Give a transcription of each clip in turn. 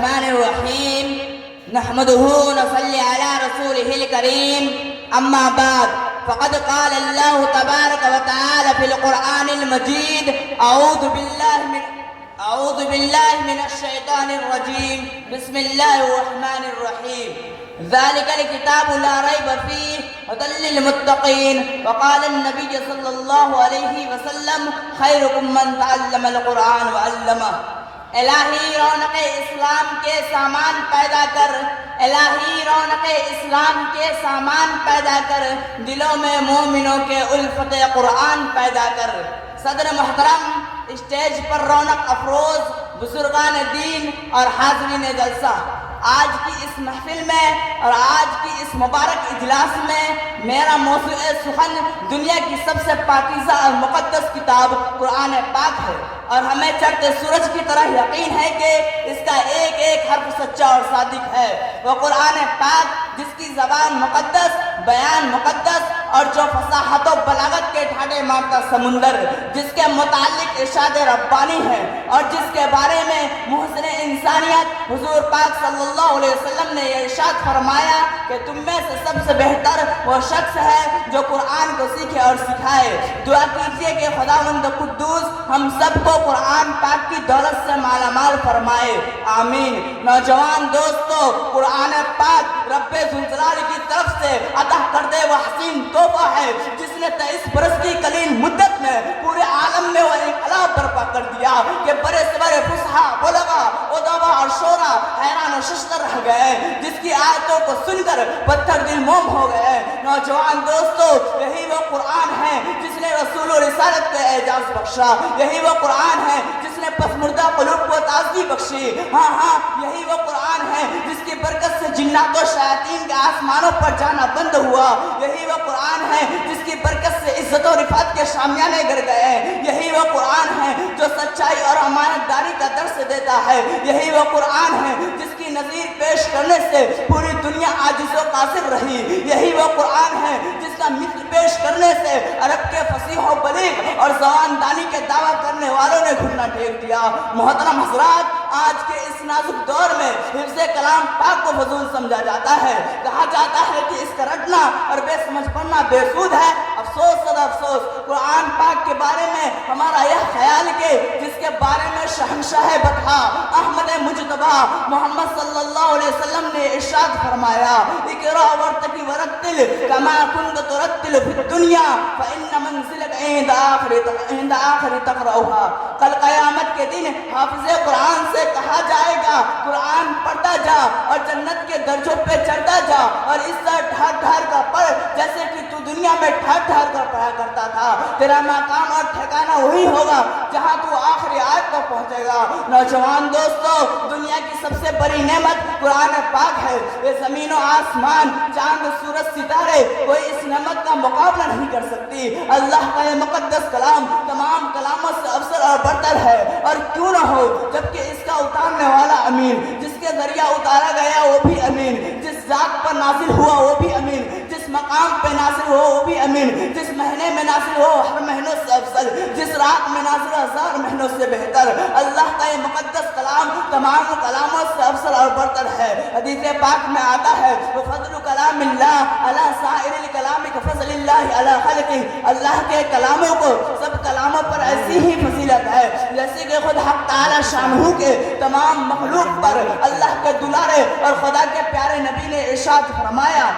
الرحمن الرحيم نحمده ونصلي على رسوله الكريم أما بعد فقد قال الله تبارك وتعالى في القرآن المجيد أعوذ بالله من الشيطان الرجيم بسم الله الرحمن الرحيم ذلك الكتاب لا ريب فيه هدى للمتقين وقال النبي صلى الله عليه وسلم خيركم من تعلم القرآن وعلمه الہی رونق اسلام کے سامان پیدا کر الہی رونق اسلام کے سامان پیدا کر دلوں میں مومنوں کے الفت قرآن پیدا کر صدر محترم اسٹیج پر رونق افروز بزرگان دین اور حاضرین جلسہ آج کی اس محفل میں اور آج کی اس مبارک اجلاس میں میرا موضوع سخن دنیا کی سب سے پاکیزہ اور مقدس کتاب قرآن پاک ہے اور ہمیں چڑھتے سورج کی طرح یقین ہے کہ اس کا ایک ایک حرف سچا اور صادق ہے وہ قرآن پاک جس کی زبان مقدس بیان مقدس اور جو فصاحت و بلاغت کے ٹھاٹے مارتا سمندر جس کے متعلق ارشاد ربانی ہے اور جس کے بارے میں محسن انسانیت حضور پاک صلی اللہ علیہ وسلم نے یہ ارشاد فرمایا کہ تم میں سے سب سے بہتر وہ شخص ہے جو قرآن کو سیکھے اور سکھائے دعا کیجئے کہ خداوند قدوس ہم سب کو قرآن پاک کی دولت سے مالا مال فرمائے آمین نوجوان دوستو قرآن پاک رب ذوالجلال کی طرف سے عطا کردہ وہ حسین تحفہ ہے جس نے 23 برس کی قلیل مدت میں پورے عالم میں وہ انقلاب برپا کر دیا کہ برے سبرے فصحا بلغا ادبا اور شورا حیران و ششدر رہ گئے جس کی آیتوں کو سن کر پتھر دل موم ہو گئے نوجوان دوستو یہی وہ قرآن ہے جس نے رسول و رسالت کو اعجاز بخشا یہی وہ قرآن ہے جس نے پسمردہ قلوب کو تازگی بخشی ہاں یہی وہ قرآن ہے جس کی برکت سے جنات و شیاطین کے آسمانوں پر جانا بند ہوا یہی وہ قرآن ہے جس کی برکت سے عزت و رفعت کے شامیانے گر گئے یہی وہ قرآن ہے جو سچائی اور امانت داری کا درس دیتا ہے یہی وہ قرآن ہے جس کی نظیر پیش کرنے سے پوری دنیا عاجز و قاصر رہی یہی وہ قرآن ہے جس کا مثل پیش کرنے سے عرب کے فصیح و بلیغ اور زبان دانی کے دعویٰ کرنے والوں نے گھٹنا ٹیک دیا محترم حضرات آج کے اس نازک دور میں حفظ کلام پاک کو فضول سمجھا جاتا ہے کہا جاتا ہے کہ اس کا رٹنا اور بے سمجھ پڑھنا بے سود ہے افسوس صدا افسوس قرآن پاک کے بارے میں ہمارا یہ خیال کہ جس کے بارے میں شہنشاہ بطحا احمد مجتبی محمد صلی اللہ علیہ وسلم نے ارشاد فرمایا اقرا ورتقی ورتل کما كنت ترتل فی الدنیا فإن منزلک عند آخر تقرأها کل قیامت کے دن حافظ قرآن سے کہا جائے گا قرآن پڑھتا جا اور جنت کے درجوں پہ چڑھتا جا اور اس طرح ٹھار ٹھار کر پڑھ جیسے کہ تو دنیا میں ٹھار ٹھار کر پڑھا کرتا تھا تیرا مقام اور ٹھکانہ وہی ہوگا جہاں تو آخری آیت پر پہنچے گا نوجوان دوستو دنیا کی سب سے بڑی نعمت قرآن پاک ہے یہ زمین و آسمان چاند سورج ستارے کوئی اس نعمت کا مقابلہ نہیں کر سکتی اللہ کا یہ مقدس کلام تمام کلاموں سے افضل اور برتر ہے اور کیوں نہ ہو جبکہ اس کا اتارنے والا امین جس کے ذریعہ اتارا گیا وہ بھی امین جس ذات پر نازل ہوا وہ بھی امین جس مقام پہ نازل ہوا وہ بھی امین جس مہینے میں نازل ہوا ہر مہینوں سے افضل جس رات میں نازل 1000 مہینوں سے بہتر اللہ کا یہ مقدس کلام تمام کلاموں سے افضل اور برتر ہے حدیث پاک میں آتا ہے وفضل کلام اللہ علی سائر الکلام کفضل اللہ علی خلقہ اللہ کے کلاموں کو سب کلاموں پر ایسی ہی فضیلت ہے جیسے کہ خود حق تعالی شانہ کے تمام مخلوق پر اللہ کے دلارے اور خدا کے پیارے نبی نے ارشاد فرمایا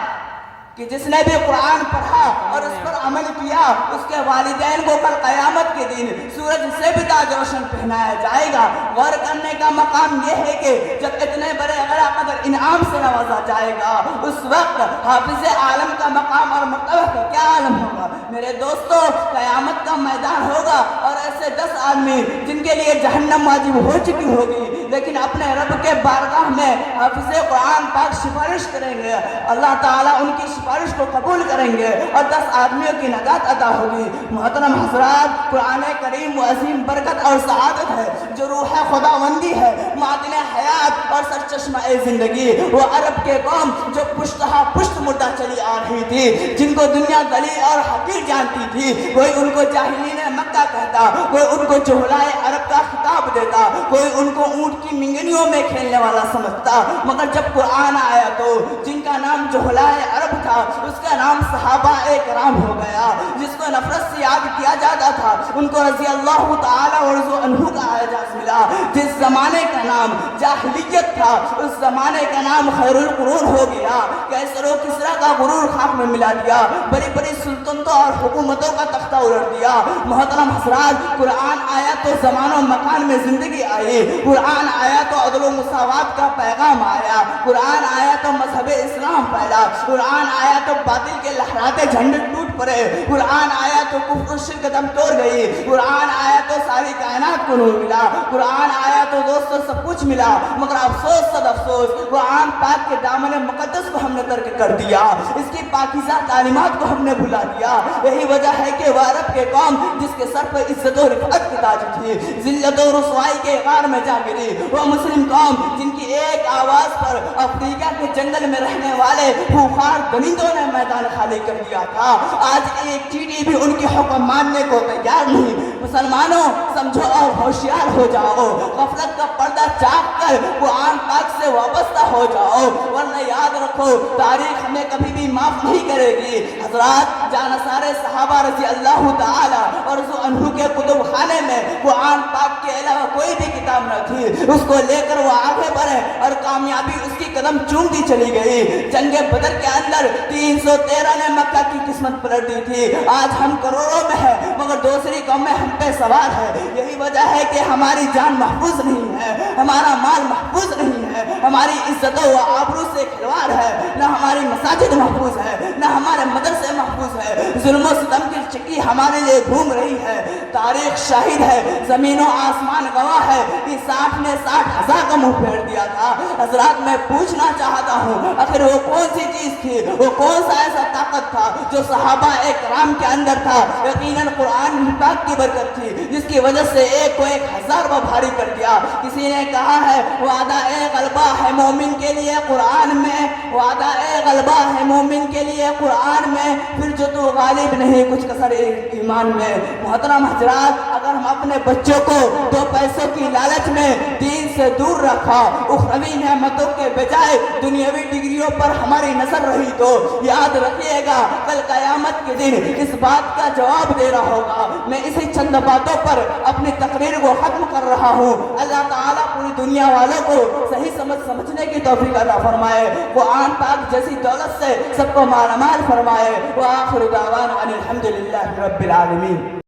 کہ جس نے بھی قرآن پڑھا اور اس پر عمل کیا اس کے والدین کو کل قیامت کے دن سورج سے بھی تاج روشن پہنایا جائے گا غور کرنے کا مقام یہ ہے کہ جب اتنے بڑے غیر قدر انعام سے نوازا جائے گا اس وقت حافظ عالم کا مقام اور مرتبہ کا کیا عالم ہوگا میرے دوستو قیامت کا میدان ہوگا اور ایسے 10 آدمی جن کے لیے جہنم واجب ہو چکی ہوگی لیکن اپنے رب کے بارگاہ میں حافظ قرآن پاک سفارش کریں گے اللہ تعالیٰ ان کی سفارش کو قبول کریں گے اور 10 آدمیوں کی نجات عطا ہوگی محترم حضرات قرآن کریم و عظیم برکت اور سعادت ہے جو روح خداوندی ہے معدن حیات اور اور سرچشمہ زندگی وہ عرب کے قوم جو پشتہا پشت مردہ چلی آ رہی تھی، جن کو دنیا دلیل اور حقیر جانتی تھی، کوئی ان کو جاہلین مکہ کہتا، کوئی ان کو جہلائے عرب کا خطاب دیتا، کوئی ان کو اونٹ کی منگنیوں میں کھیلنے والا سمجھتا، مگر جب قرآن آیا تو جن کا نام جہلائے عرب تھا اس کا نام صحابہ کرام ہو گیا، جس کو نفرت سے یاد کیا جاتا تھا ان کو رضی اللہ تعالی ورضو عنہ کا اعزاز ملا۔ جس زمانے کا نام جاہلیت تھا اس زمانے کا نام خیر القرون ہو گیا۔ کیسر و کسریٰ کا غرور خاک میں ملا دیا، بڑی بڑی سلطنتوں اور حکومتوں کا تختہ الٹ دیا۔ محترم حضرات، قرآن آیا تو زمان و مکان میں زندگی آئی، قرآن آیا تو عدل و مساوات کا پیغام آیا، قرآن آیا تو مذہب اسلام پھیلا، قرآن آیا تو باطل کے لہراتے جھنڈے ٹوٹ پڑے، قرآن آیا تو کفر و شرک دم توڑ گئی، قرآن آیا تو ساری کائنات کو نور ملا، قرآن آیا تو دوستو سب کچھ ملا، مگر افسوس صد افسوس قرآن پاک کے دامن مقدس کو ہم نے ترک کر دیا، اس کی پاکیزہ تعلیمات کو ہم نے بھلا دیا۔ یہی وجہ ہے کہ وہ عرب کے قوم جس کے سر پر عزت و رفعت کی تاج تھی، ذلت و رسوائی کے غار میں جا گری، وہ مسلم قوم جن کی ایک آواز پر افریقہ کے جنگل میں رہنے والے خوخار درندوں نے میدان خالی کر دیا تھا، آج ایک چیٹی بھی ان کے حکم ماننے کو تیار نہیں۔ مسلمانوں سمجھو اور ہوشیار ہو جاؤ، غفلت کا پردہ چاک کر قرآن پاک سے وابستہ ہو جاؤ، ورنہ یاد رکھو تاریخ ہمیں کبھی بھی معاف نہیں کرے گی۔ حضرات، جانسار صحابہ رضی اللہ تعالی اور عنہ کے کتب خانے میں قرآن پاک کے علاوہ کوئی بھی کتاب نہ تھی، اس کو لے کر وہ آگے بڑھے اور کامیابی اس کی قدم چومتی چلی گئی۔ جنگ بدر کے اندر 313 نے مکہ کی قسمت پلٹ دی تھی، آج ہم کروڑوں میں ہیں مگر دوسری قومیں ہم پہ سوار ہے۔ یہی وجہ ہے کہ ہماری جان محفوظ نہیں ہے، ہمارا مال محفوظ نہیں ہے، ہماری عزت و آبرو سے کھلواڑ ہے، نہ ہماری مساجد محفوظ ہے، نہ ہمارے مدرسے محفوظ ہے، ظلم و ستم کی چکی ہمارے لیے گھوم رہی ہے۔ تاریخ شاہد ہے، زمین و آسمان گواہ ہے کہ 60 نے 60,000 کا منہ پھیر دیا تھا۔ حضرات، میں پوچھنا چاہتا ہوں آخر وہ کون سی چیز تھی، وہ کون سا ایسا طاقت تھا جو صحابہ کرام کے اندر تھا؟ یقیناً قرآن پاک کی برکت تھی جس کی وجہ سے ایک کو 1000 بار بھاری کر دیا۔ کسی نے کہا ہے وعدہ غلبہ ہے مومن کے لیے قرآن میں، وعدہ غلبہ ہے مومن کے لیے قرآن میں، پھر جو تو غالب نہیں کچھ کسر ایمان میں۔ محترم حضرات، اگر ہم اپنے بچوں کو 2 پیسوں کی لالچ میں دین سے دور رکھا، اخروی نعمتوں کے بجائے دنیاوی ڈگریوں پر ہماری نظر رہی تو یاد رکھیے گا کل قیامت کے دن اس بات کا جواب دے رہا ہوگا۔ میں اسی چند باتوں پر اپنی تقریر کو ختم کر رہا ہوں۔ اللہ تعالیٰ پوری دنیا والوں کو صحیح سمجھنے کی توفیق عطا فرمائے، قرآن پاک جیسی دولت سے سب کو مالا مال فرمائے۔ وآخر دعوانا ان الحمدللہ رب العالمین۔